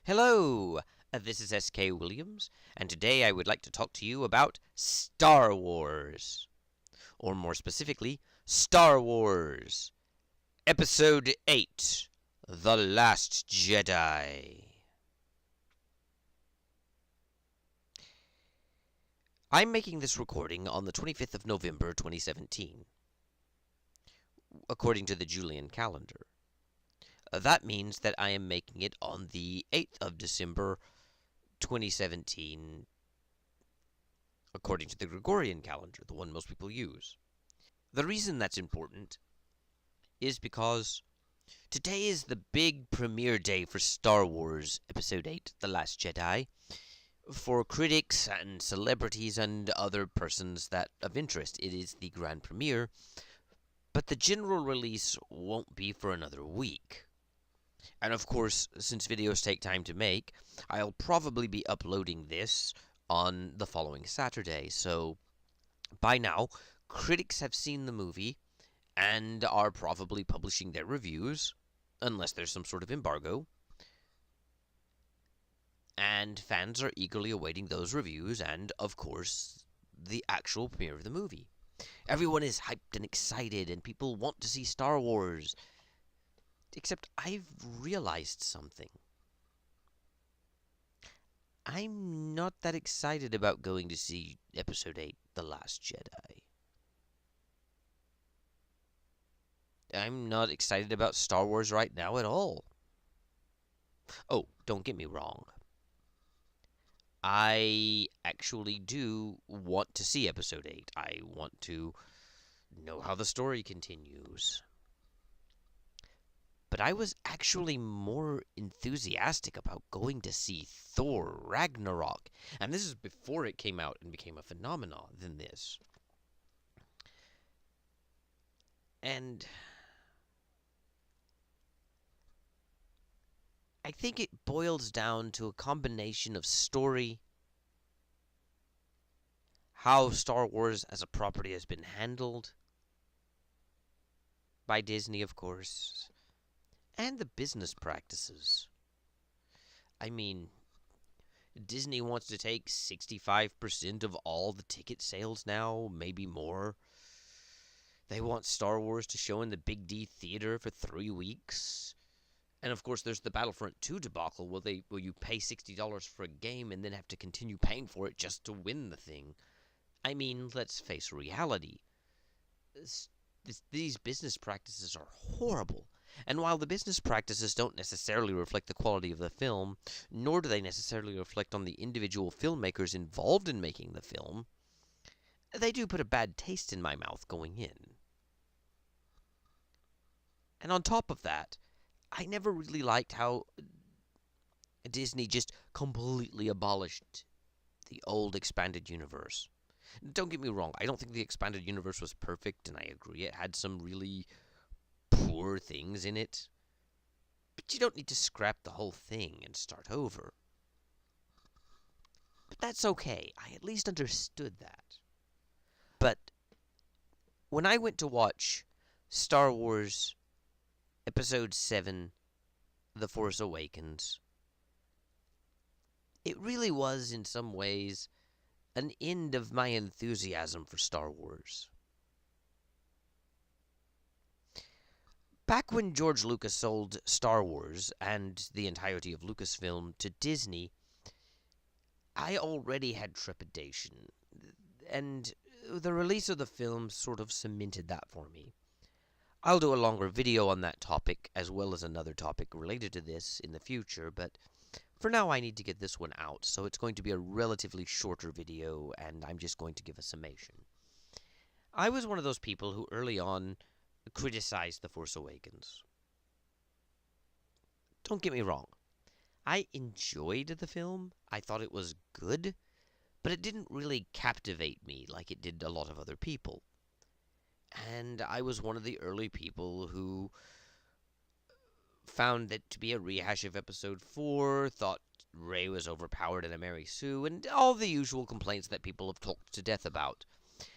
Hello, this is S.K. Williams, and today I would like to talk to you about Star Wars. Or more specifically, Star Wars Episode 8 The Last Jedi. I'm making this recording on the 25th of November 2017, according to the Julian calendar. That means that I am making it on the 8th of December 2017, according to the Gregorian calendar, the one most people use. The reason that's important is because today is the big premiere day for Star Wars Episode 8 The Last Jedi, for critics and celebrities and other persons that of interest. It is the grand premiere, but the general release won't be for another week. And of course, since videos take time to make, I'll probably be uploading this on the following Saturday, so by now, critics have seen the movie and are probably publishing their reviews, unless there's some sort of embargo. And fans are eagerly awaiting those reviews and, of course, the actual premiere of the movie. Everyone is hyped and excited, and people want to see Star Wars. Except I've realized something. I'm not that excited about going to see Episode 8, The Last Jedi. I'm not excited about Star Wars right now at all. Oh, don't get me wrong. I actually do want to see Episode 8. I want to know how the story continues. But I was actually more enthusiastic about going to see Thor Ragnarok. And this is before it came out and became a phenomenon than this. And I think it boils down to a combination of story, how Star Wars as a property has been handled by Disney, of course, and the business practices. I mean, Disney wants to take 65% of all the ticket sales now, maybe more. They want Star Wars to show in the Big D theater for 3 weeks. And of course, there's the Battlefront 2 debacle where you pay $60 for a game and then have to continue paying for it just to win the thing. I mean, let's face reality. These business practices are horrible. And while the business practices don't necessarily reflect the quality of the film, nor do they necessarily reflect on the individual filmmakers involved in making the film, they do put a bad taste in my mouth going in. And on top of that, I never really liked how Disney just completely abolished the old expanded universe. Don't get me wrong, I don't think the expanded universe was perfect, and I agree it had some really poor things in it. But you don't need to scrap the whole thing and start over. But that's okay, I at least understood that. But when I went to watch Star Wars Episode 7, The Force Awakens, it really was, in some ways, an end of my enthusiasm for Star Wars. Back when George Lucas sold Star Wars and the entirety of Lucasfilm to Disney, I already had trepidation, and the release of the film sort of cemented that for me. I'll do a longer video on that topic, as well as another topic related to this in the future, but for now I need to get this one out, so it's going to be a relatively shorter video, and I'm just going to give a summation. I was one of those people who early on criticized The Force Awakens. Don't get me wrong. I enjoyed the film. I thought it was good, but it didn't really captivate me like it did a lot of other people. And I was one of the early people who found it to be a rehash of Episode 4, thought Rey was overpowered in a Mary Sue, and all the usual complaints that people have talked to death about.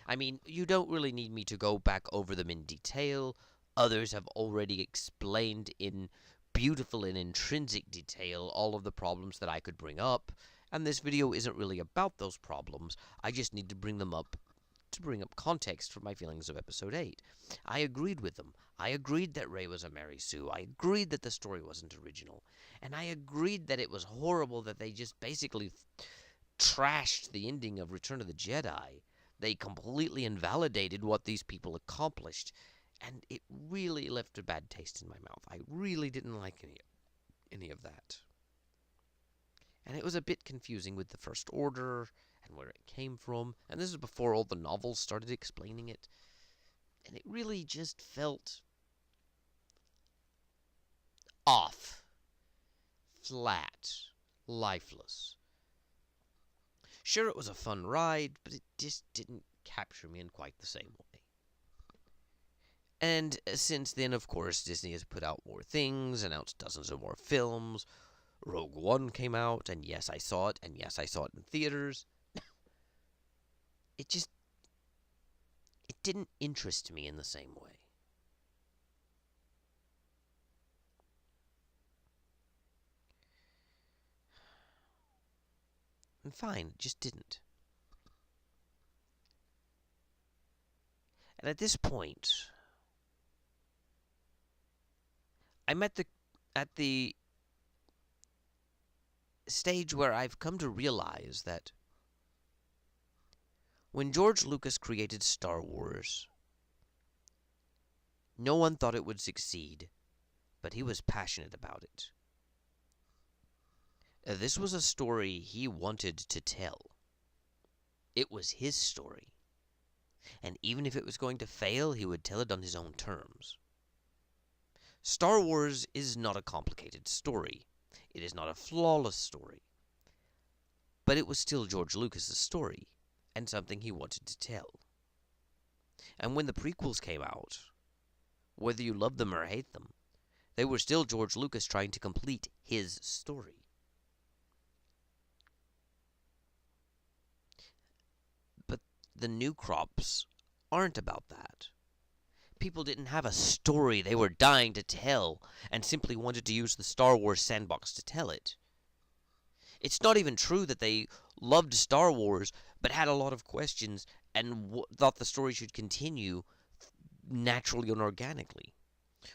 I mean, you don't really need me to go back over them in detail. Others have already explained in beautiful in intrinsic detail all of the problems that I could bring up, and this video isn't really about those problems. I just need to bring them up to bring up context for my feelings of episode 8. I agreed with them. I agreed that Rey was a Mary Sue. I agreed that the story wasn't original. And I agreed that it was horrible that they just basically trashed the ending of Return of the Jedi. They completely invalidated what these people accomplished. And it really left a bad taste in my mouth. I really didn't like any of that. And it was a bit confusing with the First Order and where it came from. And this is before all the novels started explaining it. And it really just felt off, flat, lifeless. Sure, it was a fun ride, but it just didn't capture me in quite the same way. And since then, of course, Disney has put out more things, announced dozens of more films. Rogue One came out, and yes, I saw it, and yes, I saw it in theaters. It didn't interest me in the same way. And fine, it just didn't. And at this point, I'm at the stage where I've come to realize that when George Lucas created Star Wars, no one thought it would succeed, but he was passionate about it. This was a story he wanted to tell. It was his story. And even if it was going to fail, he would tell it on his own terms. Star Wars is not a complicated story. It is not a flawless story. But it was still George Lucas's story, and something he wanted to tell. And when the prequels came out, whether you love them or hate them, they were still George Lucas trying to complete his story. But the new crops aren't about that. People didn't have a story they were dying to tell and simply wanted to use the Star Wars sandbox to tell it. It's not even true that they loved Star Wars but had a lot of questions and thought the story should continue naturally and organically.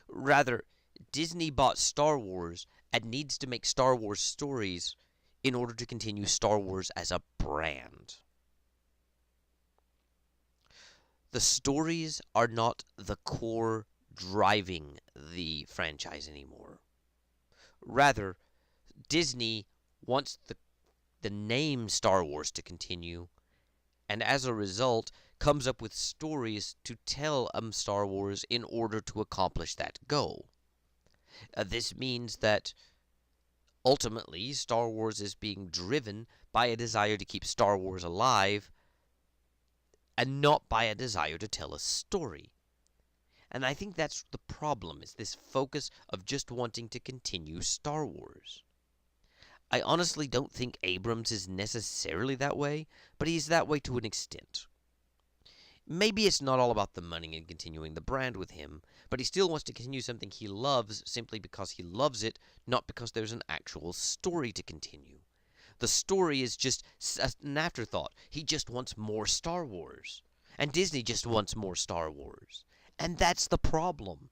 Rather, Disney bought Star Wars and needs to make Star Wars stories in order to continue Star Wars as a brand. The stories are not the core driving the franchise anymore. Rather, Disney wants the name Star Wars to continue, and as a result, comes up with stories to tell Star Wars in order to accomplish that goal. This means that ultimately, Star Wars is being driven by a desire to keep Star Wars alive, and not by a desire to tell a story. And I think that's the problem, is this focus of just wanting to continue Star Wars. I honestly don't think Abrams is necessarily that way, but he's that way to an extent. Maybe it's not all about the money and continuing the brand with him, but he still wants to continue something he loves simply because he loves it, not because there's an actual story to continue. The story is just an afterthought. He just wants more Star Wars. And Disney just wants more Star Wars. And that's the problem.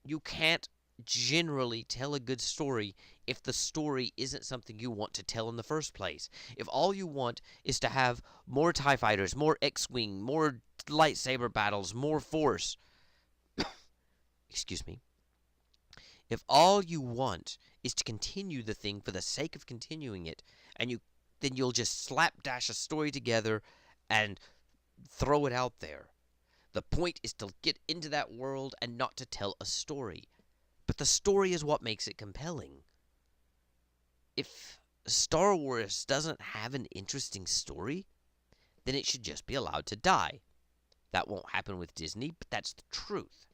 You can't generally tell a good story if the story isn't something you want to tell in the first place. If all you want is to have more TIE fighters, more X-Wing, more lightsaber battles, more Force. Excuse me. If all you want is to continue the thing for the sake of continuing it, and then you'll just slapdash a story together and throw it out there. The point is to get into that world and not to tell a story. But the story is what makes it compelling. If Star Wars doesn't have an interesting story, then it should just be allowed to die. That won't happen with Disney, but that's the truth.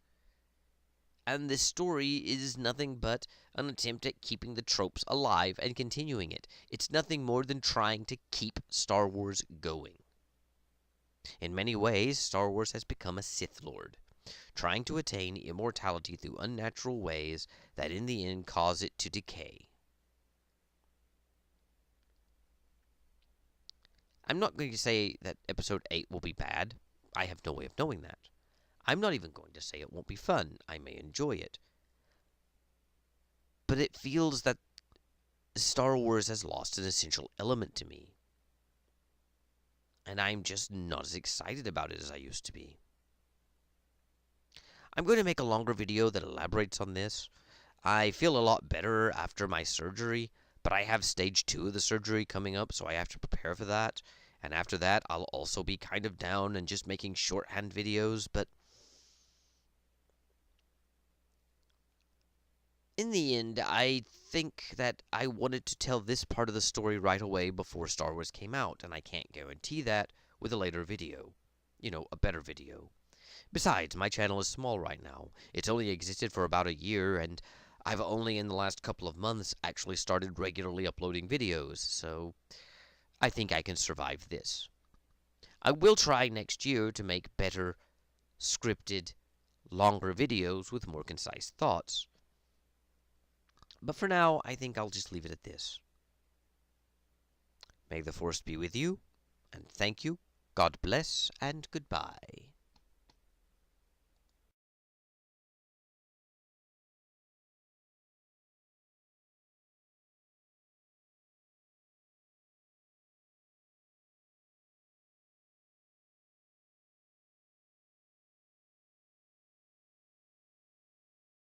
And this story is nothing but an attempt at keeping the tropes alive and continuing it. It's nothing more than trying to keep Star Wars going. In many ways, Star Wars has become a Sith Lord. trying to attain immortality through unnatural ways that in the end cause it to decay. I'm not going to say that episode 8 will be bad. I have no way of knowing that. I'm not even going to say it won't be fun. I may enjoy it. But it feels that Star Wars has lost an essential element to me. And I'm just not as excited about it as I used to be. I'm going to make a longer video that elaborates on this. I feel a lot better after my surgery, but I have stage 2 of the surgery coming up, so I have to prepare for that. And after that, I'll also be kind of down and just making shorthand videos, but in the end, I think that I wanted to tell this part of the story right away before Star Wars came out, and I can't guarantee that with a later video. A better video. Besides, my channel is small right now. It's only existed for about a year, and I've only in the last couple of months actually started regularly uploading videos, so I think I can survive this. I will try next year to make better, scripted, longer videos with more concise thoughts. But for now, I think I'll just leave it at this. May the Force be with you, and thank you, God bless, and goodbye.